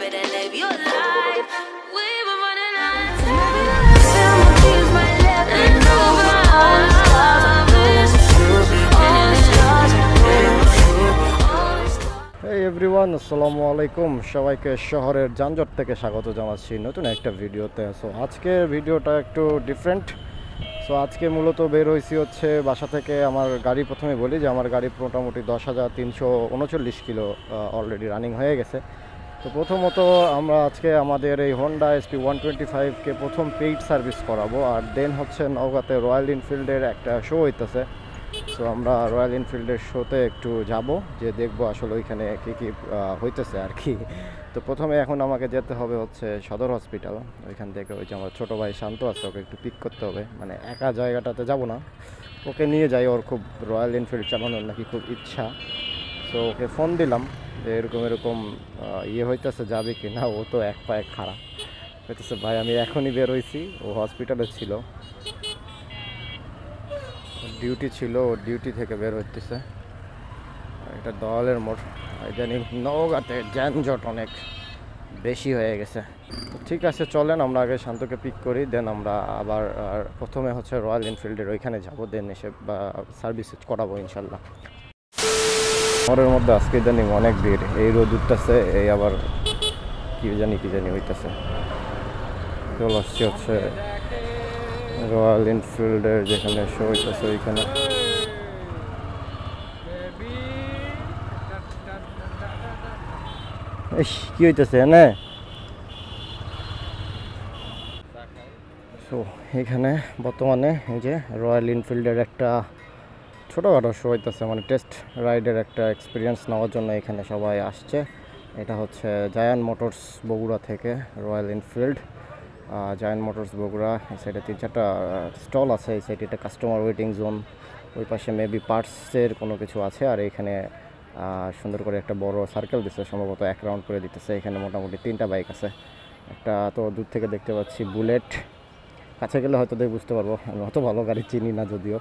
it and live your life. We were running lines, and every time I feel my fears might let me know. But all the stars are true, all the stars are Hey everyone, আসসালামু আলাইকুম। সবাইকে শহরের যানজট থেকে স্বাগত জানাচ্ছি নতুন একটা ভিডিওতে। সো আজকের ভিডিওটা একটু ডিফারেন্ট। সো আজকে মূলত বের হয়েছি হচ্ছে বাসা থেকে। আমার গাড়ি প্রথমে বলি যে আমার গাড়ি মোটামুটি 10,339 কিলো অলরেডি রানিং হয়ে গেছে। তো প্রথমত আমরা আজকে আমাদের এই হোন্ডা SP 125কে প্রথম পেইড সার্ভিস করাবো, আর দেন হচ্ছে নওগাঁতে রয়্যাল এনফিল্ডের একটা শো হইতেছে। সো আমরা রয়্যাল এনফিল্ডের শোতে একটু যাব, যে দেখবো আসলে ওইখানে কী কী হইতেছে আর কি। তো প্রথমে এখন আমাকে যেতে হবে হচ্ছে সদর হসপিটাল। ওইখান থেকে ওই যে আমার ছোটো ভাই শান্ত আছে, ওকে একটু পিক করতে হবে। মানে একা জায়গাটাতে যাব না, ওকে নিয়ে যাই। ওর খুব রয়্যাল এনফিল্ড চালানোর নাকি খুব ইচ্ছা। সো ওকে ফোন দিলাম যে এরকম এরকম ইয়ে হইতেছে, যাবে কি না। ও তো এক পায়ে খাড়া হইতেছে, ভাই আমি এখনই বের হয়েছি। ও হসপিটালে ছিল, ডিউটি ছিল, ও ডিউটি থেকে বের হইতেছে। এটা দলের মোড়। ইদানিং নওগাঁতে যানজট অনেক বেশি হয়ে গেছে। তো ঠিক আছে, চলেন আমরা আগে শান্তকে পিক করি, দেন আমরা আবার প্রথমে হচ্ছে রয়্যাল এনফিল্ডের ওইখানে যাবো, দেন এসে সার্ভিস করাবো ইনশাল্লাহ। মোড়ের মধ্যে আজকে ইদানিং অনেক ভিড়, এই রোদ উঠতেছে, এই আবার কি জানি হইতেছে। চলে আসছি হচ্ছে রয়্যাল এনফিল্ডের যেখানে শো হইতেছে ওইখানে। কি হইতেছে না? সো এখানে বর্তমানে এই যে রয়্যাল এনফিল্ডের একটা ছোটোখাটো শো হইতেছে, মানে টেস্ট রাইডের একটা এক্সপিরিয়েন্স নেওয়ার জন্য এখানে সবাই আসছে। এটা হচ্ছে জায়ান্ট মোটরস বগুড়া থেকে royal Enfield. Giant motors Bogura, এই সাইডে 3-4টা স্টল আছে। এই সাইডে একটা কাস্টমার ওয়েটিং জোন, ওই পাশে মেবি পার্টসের কোনো কিছু আছে। আর এখানে সুন্দর করে একটা বড় সার্কেল দিচ্ছে, সম্ভবত 1 রাউন্ড করে দিতেছে। এখানে মোটামুটি 3টা বাইক আছে। একটা তো দূর থেকে দেখতে পাচ্ছি বুলেট, কাছে গেলে হয়তো বুঝতে পারবো। আমি অত ভালো গাড়ি চিনি না যদিও।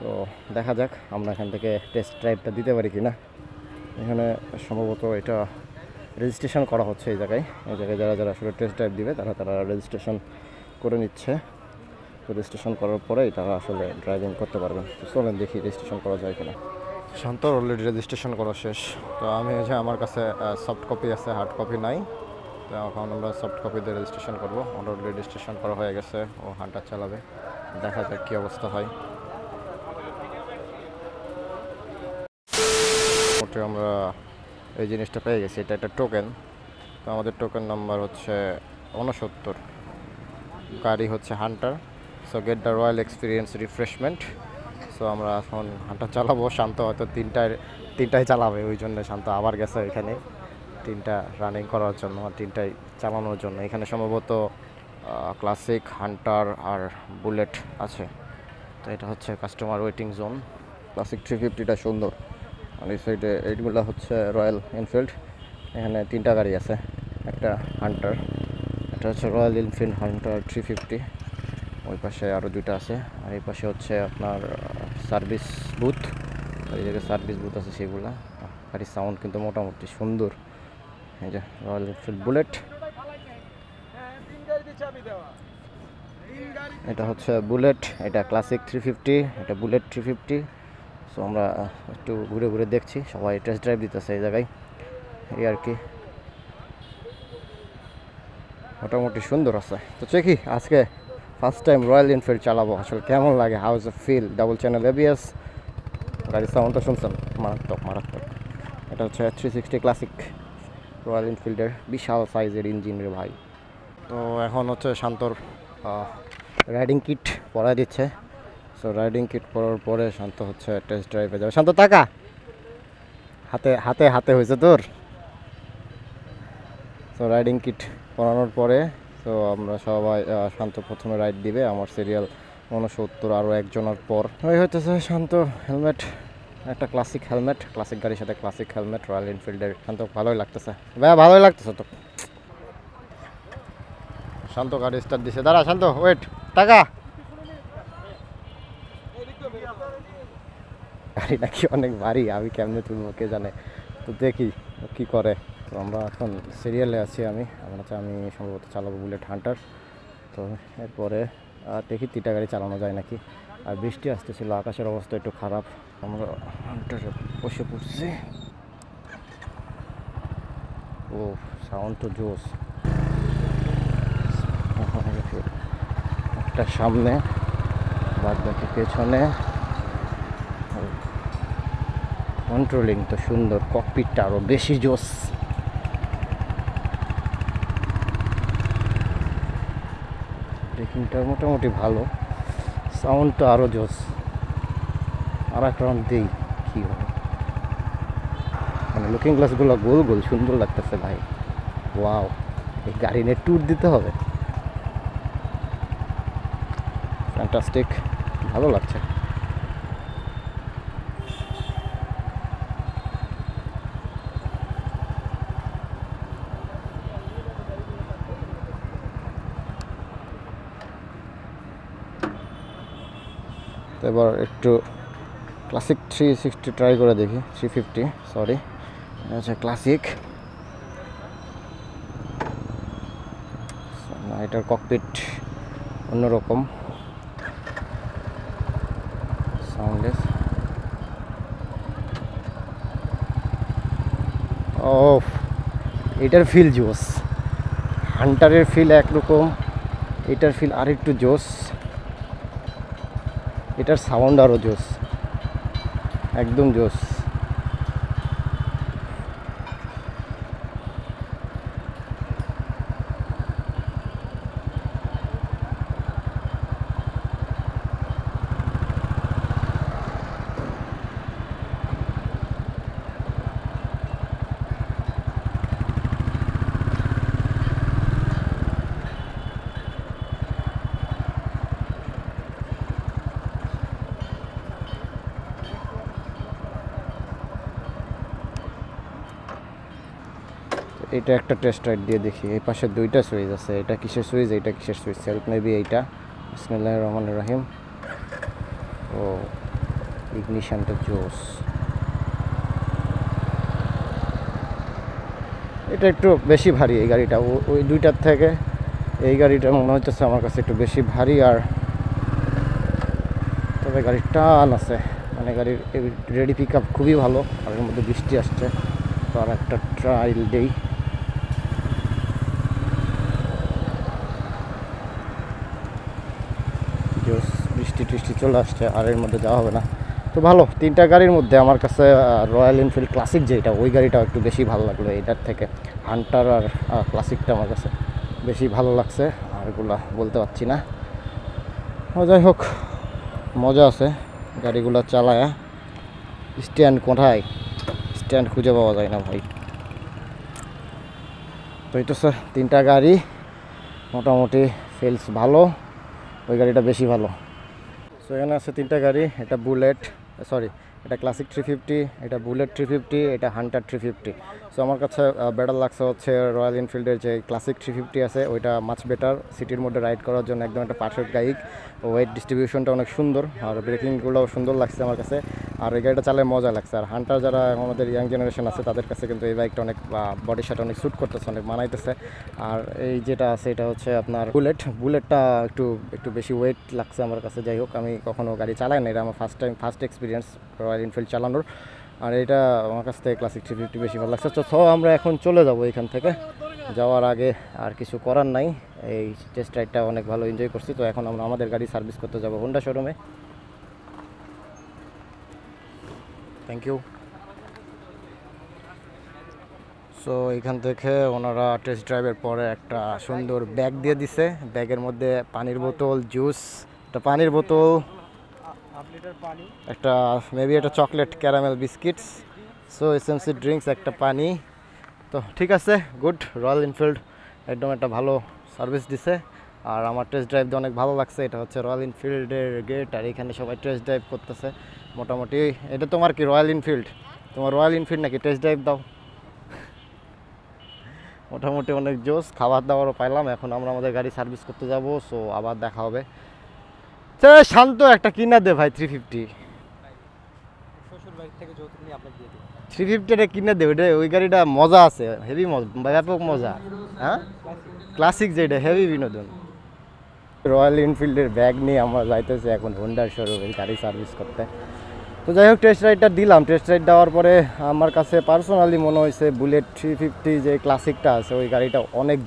তো দেখা যাক আমরা এখান থেকে টেস্ট ড্রাইভটা দিতে পারি কি না। এখানে সম্ভবত এটা রেজিস্ট্রেশন করা হচ্ছে এই জায়গায় যারা আসলে টেস্ট ড্রাইভ দিবে তারা রেজিস্ট্রেশন করে নিচ্ছে। তো রেজিস্ট্রেশন করার পরেই তারা আসলে ড্রাইভিং করতে পারবেন। তো চলেন দেখি রেজিস্ট্রেশন করা যায় কিনা। শান্তর অলরেডি রেজিস্ট্রেশন করা শেষ। তো আমি যে আমার কাছে সফট কপি আছে, হার্ড কপি নাই। তো এখন আমরা সফট কপি দিয়ে রেজিস্ট্রেশন করবো। অলরেডি রেজিস্ট্রেশন করা হয়ে গেছে, ও হান্টার চালাবে, দেখা যাক কী অবস্থা হয়। আমরা এই জিনিসটা পেয়ে গেছি, এটা একটা টোকেন। তো আমাদের টোকেন নাম্বার হচ্ছে 69, গাড়ি হচ্ছে Hunter. So get the royal experience refreshment. So আমরা এখন হান্টার চালাবো। শান্ত হয়তো তিনটায় চালাবে, ওই জন্য শান্ত আবার গেছে এখানে 3টা রানিং করার জন্য আর 3টাই চালানোর জন্য। এখানে সম্ভবত ক্লাসিক, হান্টার আর বুলেট আছে। তো এটা হচ্ছে কাস্টমার ওয়েটিং জোন। ক্লাসিক 350টা সুন্দর, আর এই সাইডে এইগুলো হচ্ছে রয়্যাল এনফিল্ড। এখানে 3টা গাড়ি আছে, একটা হান্টার, এটা হচ্ছে রয়্যাল এনফিল্ড হান্টার 350। ওই পাশে আরও 2টা আছে। আর এই পাশে হচ্ছে আপনার সার্ভিস বুথ, এই জায়গায় সার্ভিস বুথ আছে সেগুলো। গাড়ির সাউন্ড কিন্তু মোটামুটি সুন্দর। এই যে রয়্যাল এনফিল্ড বুলেট, এটা হচ্ছে বুলেট, এটা ক্লাসিক 350, এটা বুলেট 350। সো আমরা একটু ঘুরে ঘুরে দেখছি, সবাই টেস্ট ড্রাইভ দিতেছে এই জায়গায়, এই আর কি। মোটামুটি সুন্দর আছে। তো দেখি আজকে ফার্স্ট টাইম রয়্যাল এনফিল্ড চালাবো, আসলে কেমন লাগে, how is feel. Double channel ABS, গাড়ির সাউন্ডটা শুনছেন, মারাত্মক। এটা হচ্ছে 360 ক্লাসিক রয়্যাল এনফিল্ডের বিশাল সাইজের ইঞ্জিনের ভাই। তো এখন হচ্ছে শান্তর রাইডিং কিট পরাই দিচ্ছে। সো রাইডিং কিট পরার পরে শান্ত হচ্ছে টেস্ট ড্রাইভে যাবে। শান্ত টাকা হাতে হয়েছে তোর। সো রাইডিং কিট পরানোর পরে তো আমরা সবাই, শান্ত প্রথমে রাইড দিবে, আমার সিরিয়াল 69, আরও একজনের পর ওই হইতেছে। শান্ত হেলমেট, একটা ক্লাসিক হেলমেট, ক্লাসিক গাড়ির সাথে ক্লাসিক হেলমেট রয়্যাল এনফিল্ডের। শান্ত ভালোই লাগতেছে ভাইয়া, ভালোই লাগতেছে তো। শান্ত গাড়ি স্টার্ট দিছে, দাঁড়া শান্ত, ওয়েট। টাকা গাড়ি নাকি অনেক ভারী, আমি কেমনে তুলবো কে জানে। তো দেখি কি করে। তো আমরা এখন সিরিয়ালে আছি। আমি সম্ভবত চালাবো বুলেট হান্টার। তো এরপরে দেখি 3টা গাড়ি চালানো যায় নাকি। আর বৃষ্টি আসতেছিল, আকাশের অবস্থা একটু খারাপ। আমরা হান্টারে বসে পড়ছি। ও সাউন্ড তো জোস। একটা সামনে, বাদ বাকি পেছনে। কন্ট্রোলিং তো সুন্দর, ককপিটটা আরও বেশি জোস। ব্রেকিংটা মোটামুটি ভালো, সাউন্ডটা আরও জোস। আর এক রাউন্ড দিই কী হবে। মানে লুকিং গ্লাসগুলো গোল গোল সুন্দর লাগতেছে ভাই। ওয়াও, এই গাড়ি নিয়ে ট্যুর দিতে হবে। ফ্যান্টাস্টিক, ভালো লাগছে। তো এবার একটু ক্লাসিক 360 ট্রাই করে দেখি। 350 সরি, আচ্ছা ক্লাসিক। না, এটার ককপিট অন্যরকম, সাউন্ডলেস। ও, এটার ফিল জোস। হান্টারের ফিল একরকম, এটার ফিল আরেকটু জোস। এটার সাউন্ড আরও জোস, একদম জোস। এটা একটা টেস্ট রাইড দিয়ে দেখি। এই পাশে 2টা সুইচ আছে, এটা কিসের সুইচ, এটা কিসের সুইচ। সেলফ মেবি এইটা। বিসমিল্লাহির রহমানির রহিম। ও, ইগনিশনটা জোস। এটা একটু বেশি ভারী এই গাড়িটা, ওই 2টার থেকে এই গাড়িটা মনে হচ্ছে আমার কাছে একটু বেশি ভারী। আর তবে গাড়ির টান আছে, মানে গাড়ির রেডি পিক আপ খুবই ভালো। আর এর মধ্যে বৃষ্টি আসছে, তো আর একটা ট্রাইল দেই। বৃষ্টি টিষ্টি চলে আসছে, আর এর মধ্যে যাওয়া হবে না। তো ভালো, 3টা গাড়ির মধ্যে আমার কাছে রয়্যাল এনফিল্ড ক্লাসিক যেটা, ওই গাড়িটাও একটু বেশি ভালো লাগলো এটার থেকে। হান্টার আর ক্লাসিকটা আমার কাছে বেশি ভালো লাগছে, আর এগুলা বলতে পারছি না। যাই হোক, মজা আছে গাড়িগুলো চালায়। স্ট্যান্ড কোথায়, স্ট্যান্ড খুঁজে পাওয়া যায় না ভাই। তো এই তো স্যার 3টা গাড়ি মোটামুটি ফিলস ভালো, ওই গাড়িটা বেশি ভালো। সো এখানে আছে 3টা গাড়ি। এটা বুলেট, সরি এটা ক্লাসিক 350, এটা বুলেট 350, এটা হান্টার 350। সো আমার কাছে বেটার লাগছে হচ্ছে রয়্যাল এনফিল্ডের যে ক্লাসিক 350 আছে, ওইটা মাছ বেটার। সিটির মধ্যে রাইড করার জন্য একদম একটা পারফেক্ট বাইক। ওয়েট ডিস্ট্রিবিউশনটা অনেক সুন্দর, আর ব্রেকিংগুলোও সুন্দর লাগছে আমার কাছে। আর এই গাড়িটা চালায় মজা লাগছে। আর হান্টার যারা আমাদের ইয়াং জেনারেশন আছে তাদের কাছে কিন্তু এই বাইকটা অনেক বডির সাথে অনেক স্যুট করতেছে, অনেক মানাইতেছে। আর এই যেটা আছে এটা হচ্ছে আপনার বুলেটটা একটু বেশি ওয়েট লাগছে আমার কাছে। যাই হোক, আমি কখনো গাড়ি চালাই না, এটা আমার ফার্স্ট এক্সপিরিয়েন্স রয়্যাল এনফিল্ড চালানোর। আর এটা আমার কাছ থেকে ক্লাসিক 350 বেশি ভালো লাগছে। তো আমরা এখন চলে যাব এখান থেকে। যাওয়ার আগে আর কিছু করার নাই, এই টেস্ট রাইডটা অনেক ভালো এনজয় করছি। তো এখন আমরা আমাদের গাড়ি সার্ভিস করতে যাব হোন্ডা শোরুমে। Thank you. সো এখান থেকে ওনারা টেস্ট ড্রাইভের পরে একটা সুন্দর ব্যাগ দিয়ে দিছে। ব্যাগের মধ্যে পানির বোতল, জুস, একটা পানির বোতল, একটা মেবি একটা chocolate caramel biscuits, so SMC drinks, একটা পানি। তো ঠিক আছে, গুড। রয়্যাল এনফিল্ড একদম একটা ভালো সার্ভিস দিছে। আর আমার টেস্ট ড্রাইভ দিয়ে অনেক ভালো লাগছে। এটা হচ্ছে রয়্যাল এনফিল্ডের গেট, আর এখানে সবাই টেস্ট ড্রাইভ করতেছে মোটামুটি। এটা তোমার কি রয়্যাল এনফিল্ড? তোমার রয়্যাল এনফিল্ড নাকি? টেস্ট ড্রাইভ দাও। মোটামুটি অনেক জোস, খাবার দাবারও পাইলাম। এখন আমরা আমাদের গাড়ি সার্ভিস করতে যাব। সো আবার দেখা হবে। শান্ত একটা কিনা দে ভাই 350। শ্বশুর বাড়ি থেকে যৌতুক নিয়ে আপনাকে দিয়ে দিই। 350 কিনে দে, ওইটা ওই গাড়িটা মজা আছে, হেভি মজা, ব্যাপক মজা। হ্যাঁ, ক্লাসিক যেটা হেভি বিনোদন। রয়্যাল এনফিল্ডের ব্যাগ নিয়ে আমরা যাইতেছি এখন হোন্ডার শোরুমে গাড়ি সার্ভিস করতে। তো যাই হোক, টেস্ট রাইডটা দিলাম। টেস্ট রাইড দেওয়ার পরে আমার কাছে পার্সোনালি মনে হয়েছে বুলেট 350 যে ক্লাসিকটা আছে ওই গাড়িটা অনেক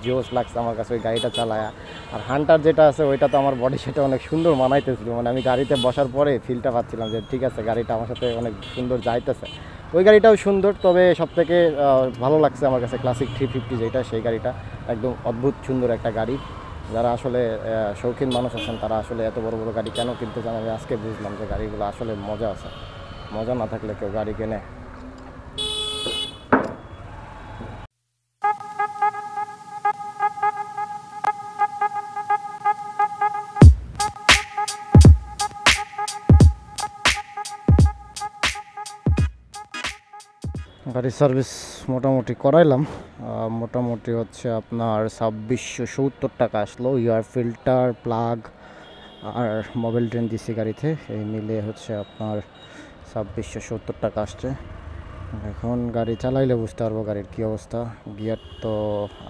জোস লাগছে আমার কাছে ওই গাড়িটা চালায়া। আর হান্টার যেটা আছে ওইটা তো আমার বডি সেটা অনেক সুন্দর মানাইতেছিল, মানে আমি গাড়িতে বসার পরে ফিলটা পাচ্ছিলাম যে ঠিক আছে গাড়িটা আমার সাথে অনেক সুন্দর যাইতেছে। ওই গাড়িটাও সুন্দর, তবে সবথেকে ভালো লাগছে আমার কাছে ক্লাসিক 350 যেটা, সেই গাড়িটা একদম অদ্ভুত সুন্দর একটা গাড়ি। যারা আসলে শৌখিন মানুষ আছেন তারা আসলে এত বড় বড় গাড়ি কেন কিনতে চান, আমি আজকে বুঝলাম যে গাড়িগুলো আসলে মজা আছে। মজা না থাকলে কেউ গাড়ি কেনে? গাড়ির সার্ভিস মোটামুটি করাইলাম। মোটামুটি হচ্ছে আপনার 2670 টাকা আসলো। এয়ার ফিল্টার, প্লাগ আর মোবাইল ড্রেন দিছি গাড়িতে, এই মিলে হচ্ছে আপনার 2670 টাকা আসছে। এখন গাড়ি চালাইলে বুঝতে পারবো গাড়ির কী অবস্থা। গিয়ার তো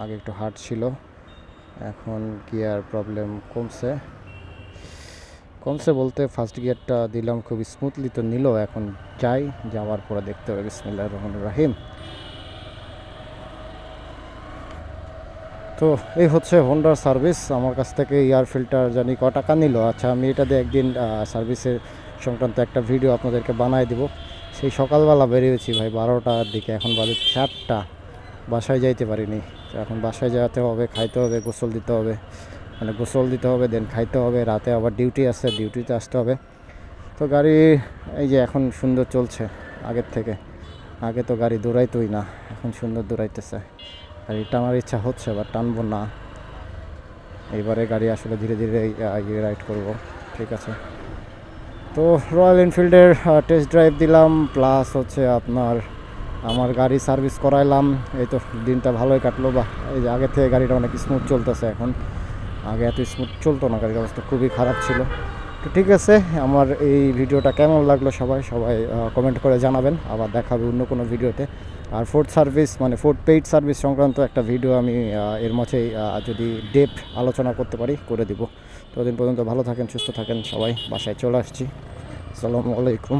আগে একটু হার্ড ছিল, এখন গিয়ার প্রবলেম কমছে বলতে ফার্স্ট গিয়ারটা দিলাম খুব স্মুথলি, তো নিল। এখন যাই, যাওয়ার পরে দেখতে হবে। বিসমিল্লাহির রহমানির রহিম। তো এই হচ্ছে হোন্ডার সার্ভিস। আমার কাছ থেকে এয়ার ফিল্টার জানি ক টাকা নিল। আচ্ছা, আমি এটাতে একদিন সার্ভিসের সংক্রান্ত একটা ভিডিও আপনাদেরকে বানাই দিব। সেই সকালবেলা বেরিয়েছি ভাই 12টার দিকে, এখন বাজে 4টা, বাসায় যাইতে পারিনি। তো এখন বাসায় যেতে হবে, খাইতে হবে, গোসল দিতে হবে, মানে গোসল দিতে হবে, দেন খাইতে হবে। রাতে আবার ডিউটি আছে, ডিউটিতে আসতে হবে। তো গাড়ি এই যে এখন সুন্দর চলছে আগের থেকে। আগে তো গাড়ি দৌড়াইতোই না, এখন সুন্দর দৌড়াইতেছে। গাড়ি টানার ইচ্ছা হচ্ছে, বা টানবো না। এইবারে গাড়ি আসলে ধীরে ধীরে রাইড করব, ঠিক আছে। তো রয়্যাল এনফিল্ডের টেস্ট ড্রাইভ দিলাম, প্লাস হচ্ছে আপনার আমার গাড়ি সার্ভিস করাইলাম। এই তো দিনটা ভালোই কাটলো, বা এই যে আগের থেকে গাড়িটা অনেক স্মুথ চলতেছে এখন। আগে এত স্মুথ চলতো না, গাড়ির অবস্থা খুবই খারাপ ছিল। তো ঠিক আছে, আমার এই ভিডিওটা কেমন লাগলো সবাই কমেন্ট করে জানাবেন। আবার দেখাবে অন্য কোনো ভিডিওতে। আর ফোর্ড সার্ভিস মানে ফোর্ড পেইড সার্ভিস সংক্রান্ত একটা ভিডিও আমি এর মাঝেই যদি ডেপথ আলোচনা করতে পারি করে দিব। ততদিন পর্যন্ত ভালো থাকেন, সুস্থ থাকেন সবাই। বাসায় চলে আসছি। আসসালামু আলাইকুম।